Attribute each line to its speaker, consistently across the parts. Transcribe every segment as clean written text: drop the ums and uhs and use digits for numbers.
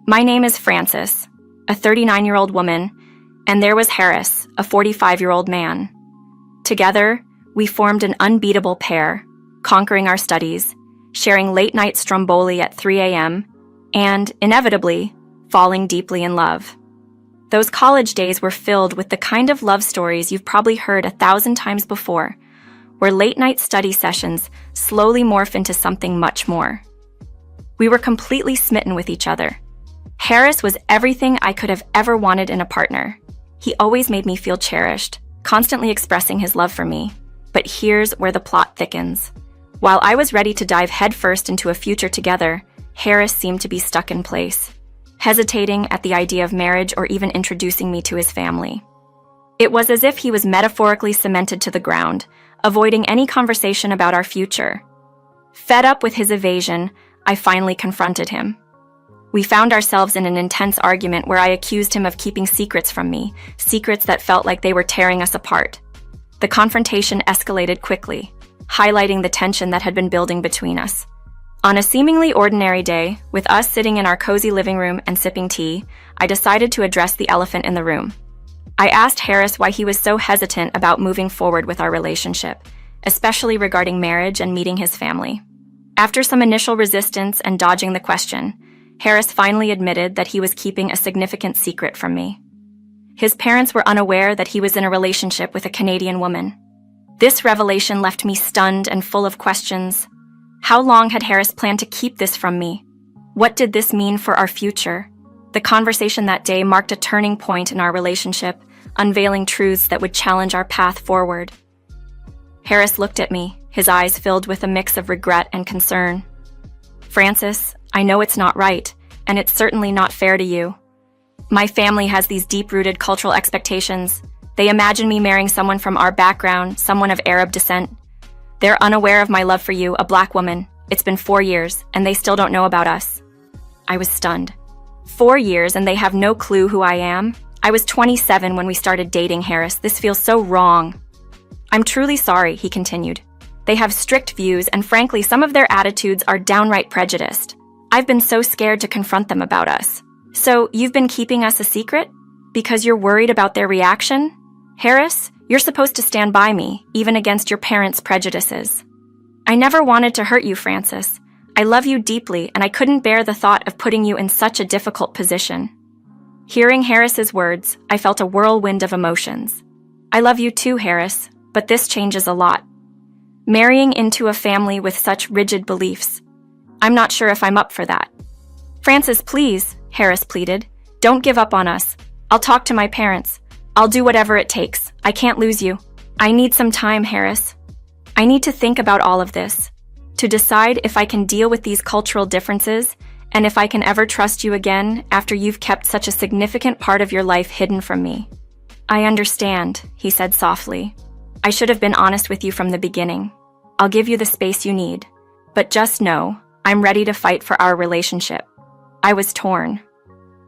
Speaker 1: My name is Frances, a 39-year-old woman, and there was Harris, a 45-year-old man. Together, we formed an unbeatable pair, conquering our studies, sharing late-night stromboli at 3 a.m., and, inevitably, falling deeply in love. Those college days were filled with the kind of love stories you've probably heard 1,000 times before, where late-night study sessions slowly morph into something much more. We were completely smitten with each other. Harris was everything I could have ever wanted in a partner. He always made me feel cherished, constantly expressing his love for me. But here's where the plot thickens. While I was ready to dive headfirst into a future together, Harris seemed to be stuck in place, hesitating at the idea of marriage or even introducing me to his family. It was as if he was metaphorically cemented to the ground, avoiding any conversation about our future. Fed up with his evasion, I finally confronted him. We found ourselves in an intense argument where I accused him of keeping secrets from me, secrets that felt like they were tearing us apart. The confrontation escalated quickly, highlighting the tension that had been building between us. On a seemingly ordinary day, with us sitting in our cozy living room and sipping tea, I decided to address the elephant in the room. I asked Harris why he was so hesitant about moving forward with our relationship, especially regarding marriage and meeting his family. After some initial resistance and dodging the question, Harris finally admitted that he was keeping a significant secret from me. His parents were unaware that he was in a relationship with a Canadian woman. This revelation left me stunned and full of questions. How long had Harris planned to keep this from me? What did this mean for our future? The conversation that day marked a turning point in our relationship, unveiling truths that would challenge our path forward. Harris looked at me, his eyes filled with a mix of regret and concern. Frances, I know it's not right, and it's certainly not fair to you. My family has these deep-rooted cultural expectations. They imagine me marrying someone from our background, someone of Arab descent. They're unaware of my love for you, a Black woman. It's been 4 years, and they still don't know about us. I was stunned. 4 years, and they have no clue who I am? I was 27 when we started dating, Harris. This feels so wrong. I'm truly sorry, he continued. They have strict views, and frankly, some of their attitudes are downright prejudiced. I've been so scared to confront them about us. So, you've been keeping us a secret? Because you're worried about their reaction? Harris, you're supposed to stand by me, even against your parents' prejudices. I never wanted to hurt you, Frances. I love you deeply, and I couldn't bear the thought of putting you in such a difficult position. Hearing Harris's words, I felt a whirlwind of emotions. I love you too, Harris, but this changes a lot. Marrying into a family with such rigid beliefs. I'm not sure if I'm up for that. Frances, please, Harris pleaded. Don't give up on us. I'll talk to my parents. I'll do whatever it takes. I can't lose you. I need some time, Harris. I need to think about all of this, to decide if I can deal with these cultural differences and if I can ever trust you again after you've kept such a significant part of your life hidden from me. I understand, he said softly. I should have been honest with you from the beginning. I'll give you the space you need. But just know, I'm ready to fight for our relationship. I was torn.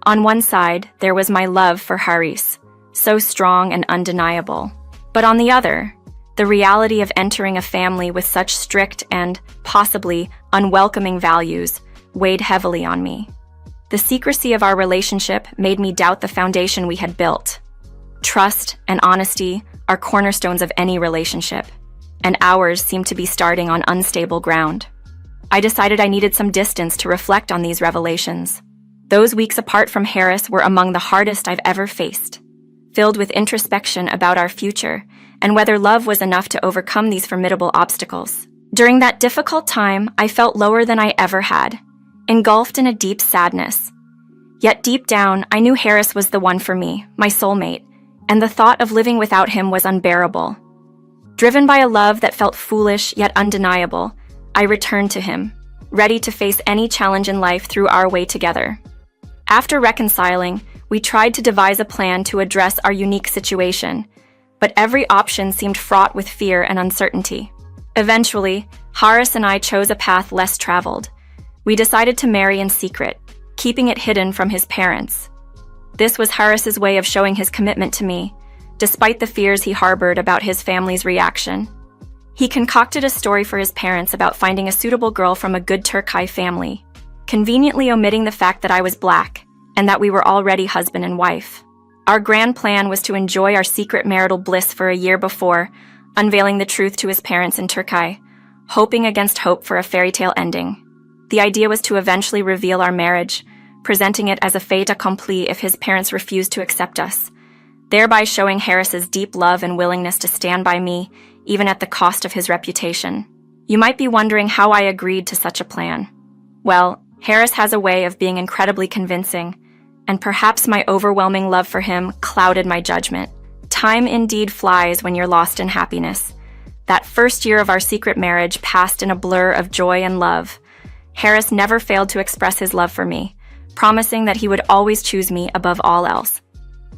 Speaker 1: On one side, there was my love for Haris, so strong and undeniable. But on the other, the reality of entering a family with such strict and, possibly, unwelcoming values weighed heavily on me. The secrecy of our relationship made me doubt the foundation we had built. Trust and honesty are cornerstones of any relationship, and ours seemed to be starting on unstable ground. I decided I needed some distance to reflect on these revelations. Those weeks apart from Harris were among the hardest I've ever faced, filled with introspection about our future and whether love was enough to overcome these formidable obstacles. During that difficult time, I felt lower than I ever had, engulfed in a deep sadness. Yet deep down, I knew Harris was the one for me, my soulmate, and the thought of living without him was unbearable. Driven by a love that felt foolish yet undeniable, I returned to him, ready to face any challenge in life through our way together. After reconciling, we tried to devise a plan to address our unique situation, but every option seemed fraught with fear and uncertainty. Eventually, Haris and I chose a path less traveled. We decided to marry in secret, keeping it hidden from his parents. This was Haris's way of showing his commitment to me, despite the fears he harbored about his family's reaction. He concocted a story for his parents about finding a suitable girl from a good Turkai family, conveniently omitting the fact that I was Black, and that we were already husband and wife. Our grand plan was to enjoy our secret marital bliss for a year before, unveiling the truth to his parents in Turkey, hoping against hope for a fairy tale ending. The idea was to eventually reveal our marriage, presenting it as a fait accompli if his parents refused to accept us, thereby showing Harris's deep love and willingness to stand by me, even at the cost of his reputation. You might be wondering how I agreed to such a plan. Well, Harris has a way of being incredibly convincing, and perhaps my overwhelming love for him clouded my judgment. Time indeed flies when you're lost in happiness. That first year of our secret marriage passed in a blur of joy and love. Harris never failed to express his love for me, promising that he would always choose me above all else.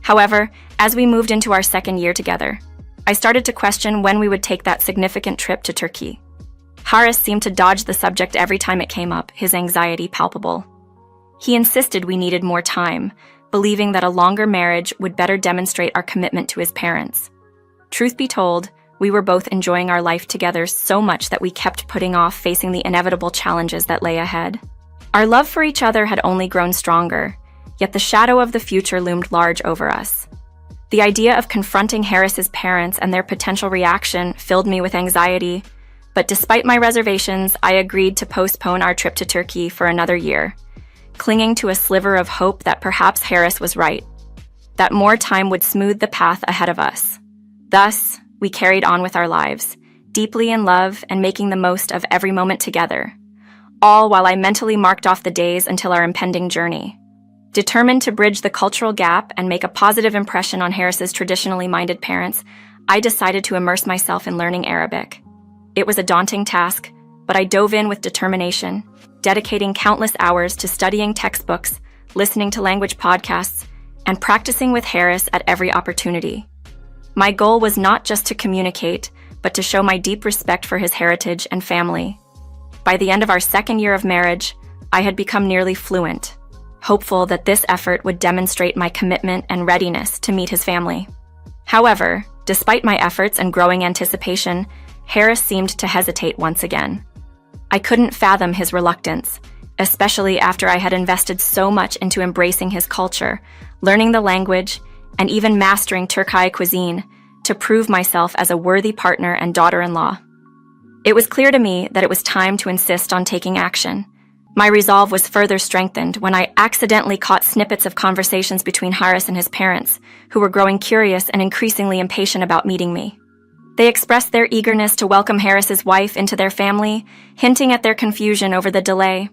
Speaker 1: However, as we moved into our second year together, I started to question when we would take that significant trip to Turkey. Harris seemed to dodge the subject every time it came up, his anxiety palpable. He insisted we needed more time, believing that a longer marriage would better demonstrate our commitment to his parents. Truth be told, we were both enjoying our life together so much that we kept putting off facing the inevitable challenges that lay ahead. Our love for each other had only grown stronger, yet the shadow of the future loomed large over us. The idea of confronting Harris's parents and their potential reaction filled me with anxiety, but despite my reservations, I agreed to postpone our trip to Turkey for another year, clinging to a sliver of hope that perhaps Harris was right, that more time would smooth the path ahead of us. Thus, we carried on with our lives, deeply in love and making the most of every moment together, all while I mentally marked off the days until our impending journey. Determined to bridge the cultural gap and make a positive impression on Harris's traditionally minded parents, I decided to immerse myself in learning Arabic. It was a daunting task, but I dove in with determination, dedicating countless hours to studying textbooks, listening to language podcasts, and practicing with Harris at every opportunity. My goal was not just to communicate, but to show my deep respect for his heritage and family. By the end of our second year of marriage, I had become nearly fluent, hopeful that this effort would demonstrate my commitment and readiness to meet his family. However, despite my efforts and growing anticipation, Harris seemed to hesitate once again. I couldn't fathom his reluctance, especially after I had invested so much into embracing his culture, learning the language, and even mastering Turkey cuisine to prove myself as a worthy partner and daughter-in-law. It was clear to me that it was time to insist on taking action. My resolve was further strengthened when I accidentally caught snippets of conversations between Harris and his parents, who were growing curious and increasingly impatient about meeting me. They expressed their eagerness to welcome Harris's wife into their family, hinting at their confusion over the delay.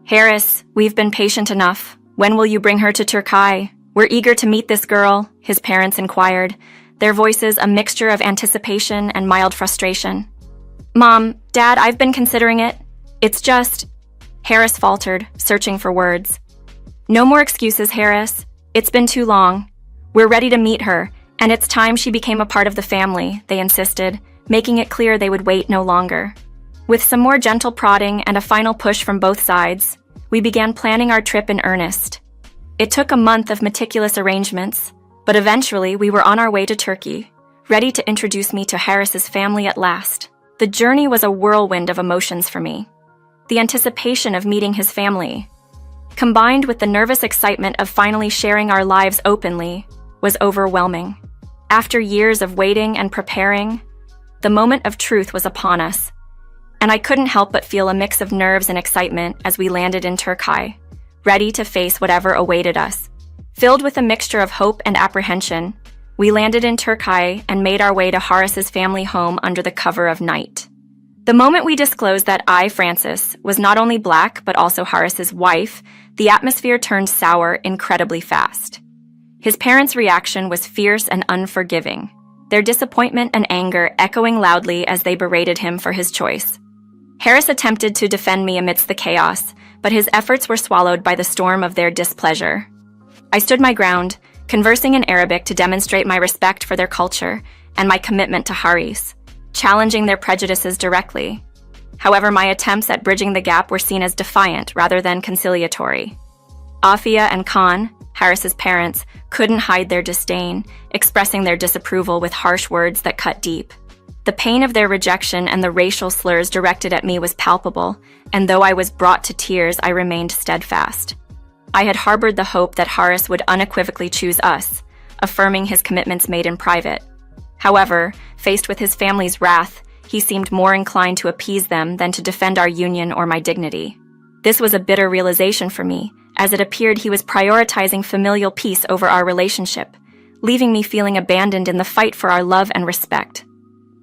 Speaker 1: "Harris, we've been patient enough. When will you bring her to Turkey? We're eager to meet this girl," his parents inquired, their voices a mixture of anticipation and mild frustration. "Mom, Dad, I've been considering it. It's just..." Harris faltered, searching for words. "No more excuses, Harris. It's been too long. We're ready to meet her, and it's time she became a part of the family," they insisted, making it clear they would wait no longer. With some more gentle prodding and a final push from both sides, we began planning our trip in earnest. It took a month of meticulous arrangements, but eventually we were on our way to Turkey, ready to introduce me to Harris's family at last. The journey was a whirlwind of emotions for me. The anticipation of meeting his family, combined with the nervous excitement of finally sharing our lives openly, was overwhelming. After years of waiting and preparing, the moment of truth was upon us, and I couldn't help but feel a mix of nerves and excitement as we landed in Turkey, ready to face whatever awaited us. Filled with a mixture of hope and apprehension, we landed in Turkey and made our way to Harris's family home under the cover of night. The moment we disclosed that I, Frances, was not only Black but also Harris's wife, the atmosphere turned sour incredibly fast. His parents' reaction was fierce and unforgiving, their disappointment and anger echoing loudly as they berated him for his choice. Harris attempted to defend me amidst the chaos, but his efforts were swallowed by the storm of their displeasure. I stood my ground, conversing in Arabic to demonstrate my respect for their culture and my commitment to Harris, challenging their prejudices directly. However, my attempts at bridging the gap were seen as defiant rather than conciliatory. Afia and Khan, Harris's parents, couldn't hide their disdain, expressing their disapproval with harsh words that cut deep. The pain of their rejection and the racial slurs directed at me was palpable, and though I was brought to tears, I remained steadfast. I had harbored the hope that Harris would unequivocally choose us, affirming his commitments made in private. However, faced with his family's wrath, he seemed more inclined to appease them than to defend our union or my dignity. This was a bitter realization for me, as it appeared he was prioritizing familial peace over our relationship, leaving me feeling abandoned in the fight for our love and respect.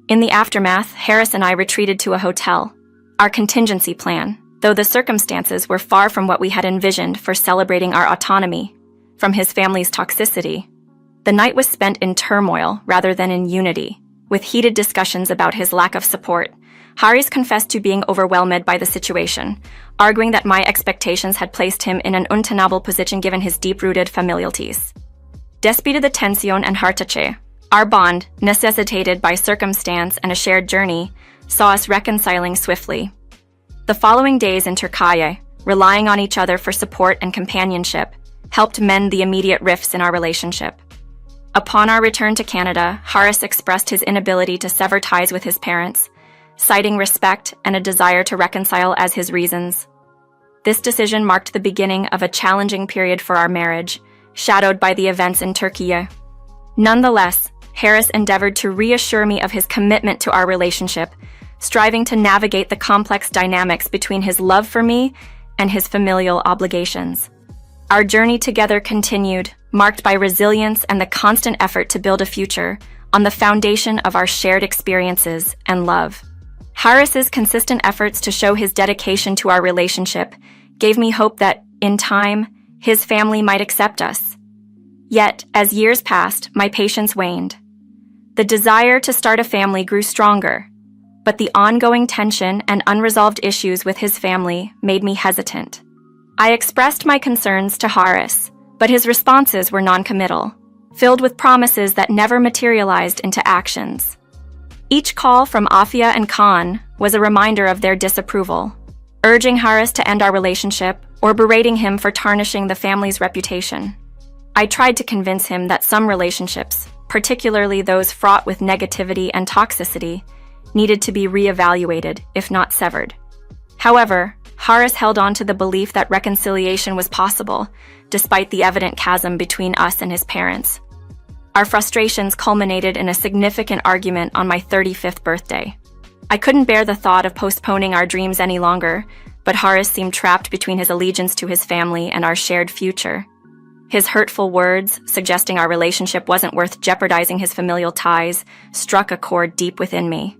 Speaker 1: In the aftermath, Harris and I retreated to a hotel, our contingency plan, though the circumstances were far from what we had envisioned for celebrating our autonomy from his family's toxicity. The night was spent in turmoil rather than in unity, with heated discussions about his lack of support. Harris confessed to being overwhelmed by the situation, arguing that my expectations had placed him in an untenable position given his deep-rooted familialities. Despite the tensión and hartache, our bond, necessitated by circumstance and a shared journey, saw us reconciling swiftly. The following days in Turkey, relying on each other for support and companionship, helped mend the immediate rifts in our relationship. Upon our return to Canada, Harris expressed his inability to sever ties with his parents, citing respect and a desire to reconcile as his reasons. This decision marked the beginning of a challenging period for our marriage, shadowed by the events in Turkey. Nonetheless, Harris endeavored to reassure me of his commitment to our relationship, striving to navigate the complex dynamics between his love for me and his familial obligations. Our journey together continued, marked by resilience and the constant effort to build a future on the foundation of our shared experiences and love. Harris's consistent efforts to show his dedication to our relationship gave me hope that, in time, his family might accept us. Yet, as years passed, my patience waned. The desire to start a family grew stronger, but the ongoing tension and unresolved issues with his family made me hesitant. I expressed my concerns to Harris, but his responses were non-committal, filled with promises that never materialized into actions. Each call from Afia and Khan was a reminder of their disapproval, urging Harris to end our relationship or berating him for tarnishing the family's reputation. I tried to convince him that some relationships, particularly those fraught with negativity and toxicity, needed to be reevaluated, if not severed. However, Harris held on to the belief that reconciliation was possible, despite the evident chasm between us and his parents. Our frustrations culminated in a significant argument on my 35th birthday. I couldn't bear the thought of postponing our dreams any longer, but Harris seemed trapped between his allegiance to his family and our shared future. His hurtful words, suggesting our relationship wasn't worth jeopardizing his familial ties, struck a chord deep within me.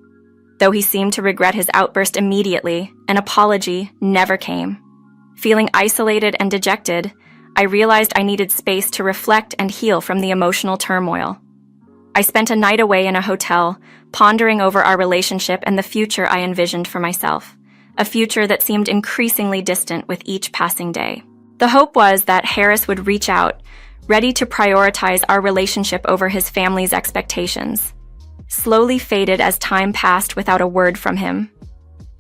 Speaker 1: Though he seemed to regret his outburst immediately, an apology never came. Feeling isolated and dejected, I realized I needed space to reflect and heal from the emotional turmoil. I spent a night away in a hotel, pondering over our relationship and the future I envisioned for myself, a future that seemed increasingly distant with each passing day. The hope was that Harris would reach out, ready to prioritize our relationship over his family's expectations. Slowly faded as time passed without a word from him.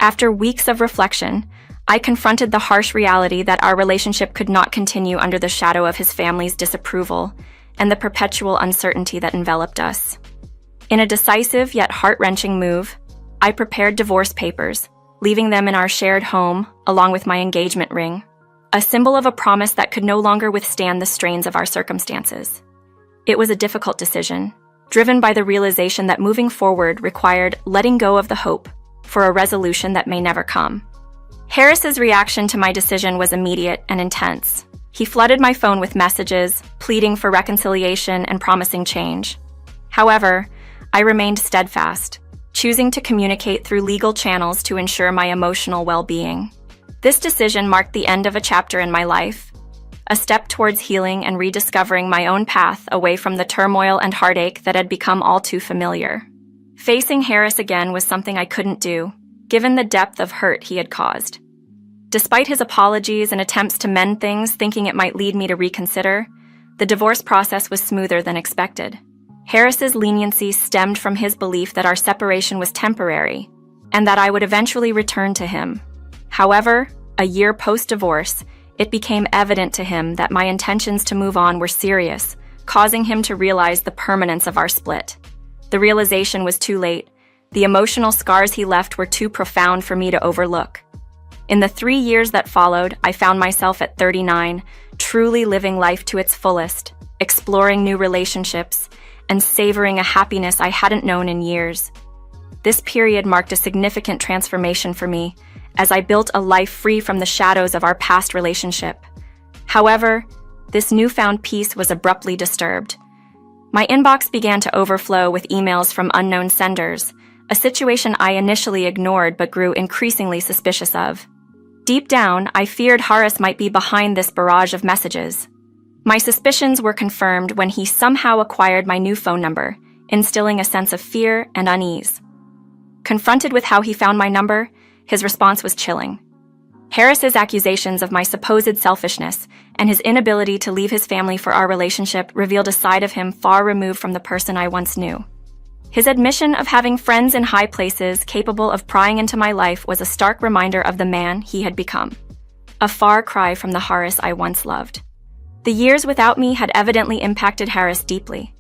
Speaker 1: After weeks of reflection, I confronted the harsh reality that our relationship could not continue under the shadow of his family's disapproval and the perpetual uncertainty that enveloped us. In a decisive yet heart-wrenching move, I prepared divorce papers, leaving them in our shared home along with my engagement ring, a symbol of a promise that could no longer withstand the strains of our circumstances. It was a difficult decision, driven by the realization that moving forward required letting go of the hope for a resolution that may never come. Harris's reaction to my decision was immediate and intense. He flooded my phone with messages, pleading for reconciliation and promising change. However, I remained steadfast, choosing to communicate through legal channels to ensure my emotional well-being. This decision marked the end of a chapter in my life, a step towards healing and rediscovering my own path away from the turmoil and heartache that had become all too familiar. Facing Harris again was something I couldn't do, given the depth of hurt he had caused. Despite his apologies and attempts to mend things, thinking it might lead me to reconsider, the divorce process was smoother than expected. Harris's leniency stemmed from his belief that our separation was temporary, and that I would eventually return to him. However, a year post-divorce, it became evident to him that my intentions to move on were serious, causing him to realize the permanence of our split. The realization was too late. The emotional scars he left were too profound for me to overlook. In the 3 years that followed, I found myself at 39, truly living life to its fullest, exploring new relationships, and savoring a happiness I hadn't known in years. This period marked a significant transformation for me, as I built a life free from the shadows of our past relationship. However, this newfound peace was abruptly disturbed. My inbox began to overflow with emails from unknown senders, a situation I initially ignored but grew increasingly suspicious of. Deep down, I feared Horace might be behind this barrage of messages. My suspicions were confirmed when he somehow acquired my new phone number, instilling a sense of fear and unease. Confronted with how he found my number, his response was chilling. Harris's accusations of my supposed selfishness and his inability to leave his family for our relationship revealed a side of him far removed from the person I once knew. His admission of having friends in high places capable of prying into my life was a stark reminder of the man he had become. A far cry from the Horace I once loved. The years without me had evidently impacted Harris deeply,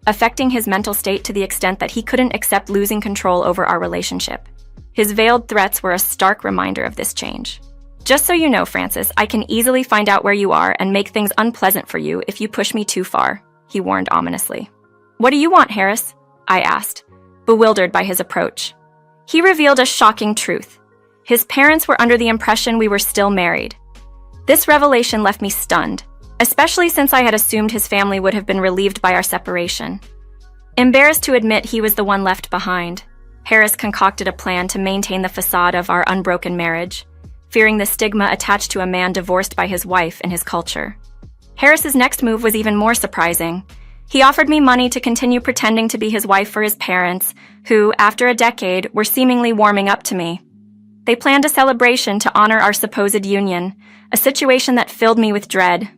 Speaker 1: affecting his mental state to the extent that he couldn't accept losing control over our relationship. His veiled threats were a stark reminder of this change. "Just so you know, Francis, I can easily find out where you are and make things unpleasant for you if you push me too far," he warned ominously. "What do you want, Harris?" I asked, bewildered by his approach. He revealed a shocking truth. His parents were under the impression we were still married. This revelation left me stunned, especially since I had assumed his family would have been relieved by our separation. Embarrassed to admit he was the one left behind, Harris concocted a plan to maintain the facade of our unbroken marriage, fearing the stigma attached to a man divorced by his wife in his culture. Harris's next move was even more surprising. He offered me money to continue pretending to be his wife for his parents, who, after a decade, were seemingly warming up to me. They planned a celebration to honor our supposed union, a situation that filled me with dread.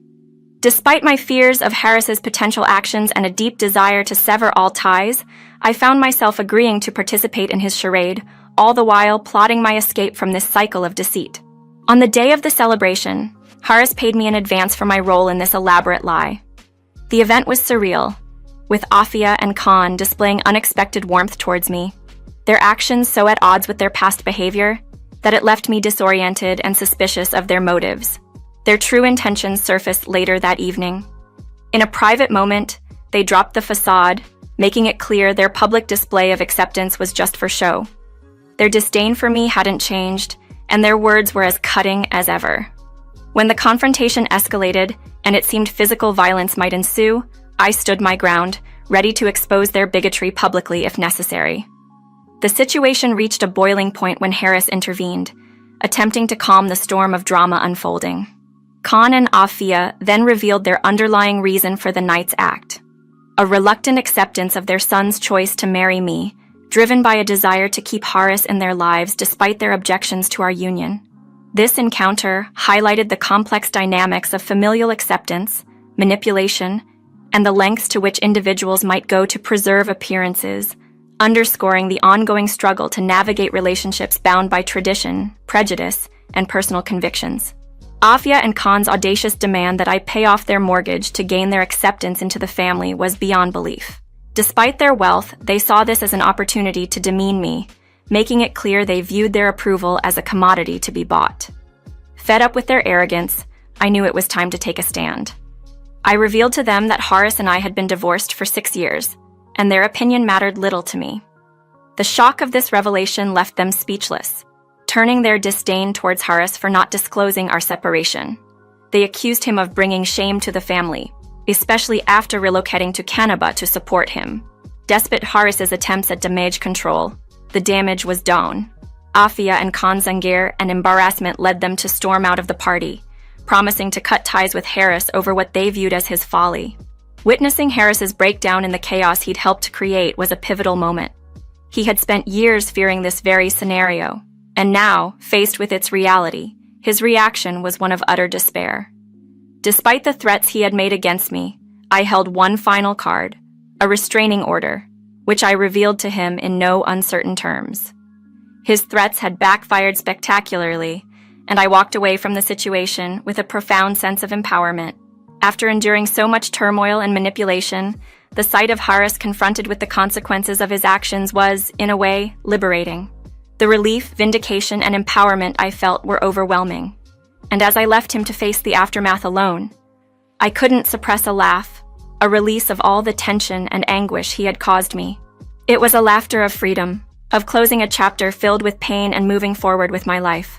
Speaker 1: Despite my fears of Harris's potential actions and a deep desire to sever all ties, I found myself agreeing to participate in his charade, all the while plotting my escape from this cycle of deceit. On the day of the celebration, Harris paid me in advance for my role in this elaborate lie. The event was surreal, with Afia and Khan displaying unexpected warmth towards me, their actions so at odds with their past behavior that it left me disoriented and suspicious of their motives. Their true intentions surfaced later that evening. In a private moment, they dropped the facade, making it clear their public display of acceptance was just for show. Their disdain for me hadn't changed, and their words were as cutting as ever. When the confrontation escalated, and it seemed physical violence might ensue, I stood my ground, ready to expose their bigotry publicly if necessary. The situation reached a boiling point when Harris intervened, attempting to calm the storm of drama unfolding. Khan and Afia then revealed their underlying reason for the night's act: a reluctant acceptance of their son's choice to marry me, driven by a desire to keep Horace in their lives despite their objections to our union. This encounter highlighted the complex dynamics of familial acceptance, manipulation, and the lengths to which individuals might go to preserve appearances, underscoring the ongoing struggle to navigate relationships bound by tradition, prejudice, and personal convictions. Afia and Khan's audacious demand that I pay off their mortgage to gain their acceptance into the family was beyond belief. Despite their wealth, they saw this as an opportunity to demean me, making it clear they viewed their approval as a commodity to be bought. Fed up with their arrogance, I knew it was time to take a stand. I revealed to them that Horace and I had been divorced for 6 years, and their opinion mattered little to me. The shock of this revelation left them speechless, turning their disdain towards Horace for not disclosing our separation. They accused him of bringing shame to the family, especially after relocating to Canada to support him. Despite Horace's attempts at damage control, the damage was done. Afia and Khan's anger and embarrassment led them to storm out of the party, promising to cut ties with Harris over what they viewed as his folly. Witnessing Harris's breakdown in the chaos he'd helped create was a pivotal moment. He had spent years fearing this very scenario, and now, faced with its reality, his reaction was one of utter despair. Despite the threats he had made against me, I held one final card, a restraining order, which I revealed to him in no uncertain terms. His threats had backfired spectacularly, and I walked away from the situation with a profound sense of empowerment. After enduring so much turmoil and manipulation, the sight of Horace confronted with the consequences of his actions was, in a way, liberating. The relief, vindication, and empowerment I felt were overwhelming. And as I left him to face the aftermath alone, I couldn't suppress a laugh, a release of all the tension and anguish he had caused me. It was a laughter of freedom, of closing a chapter filled with pain and moving forward with my life.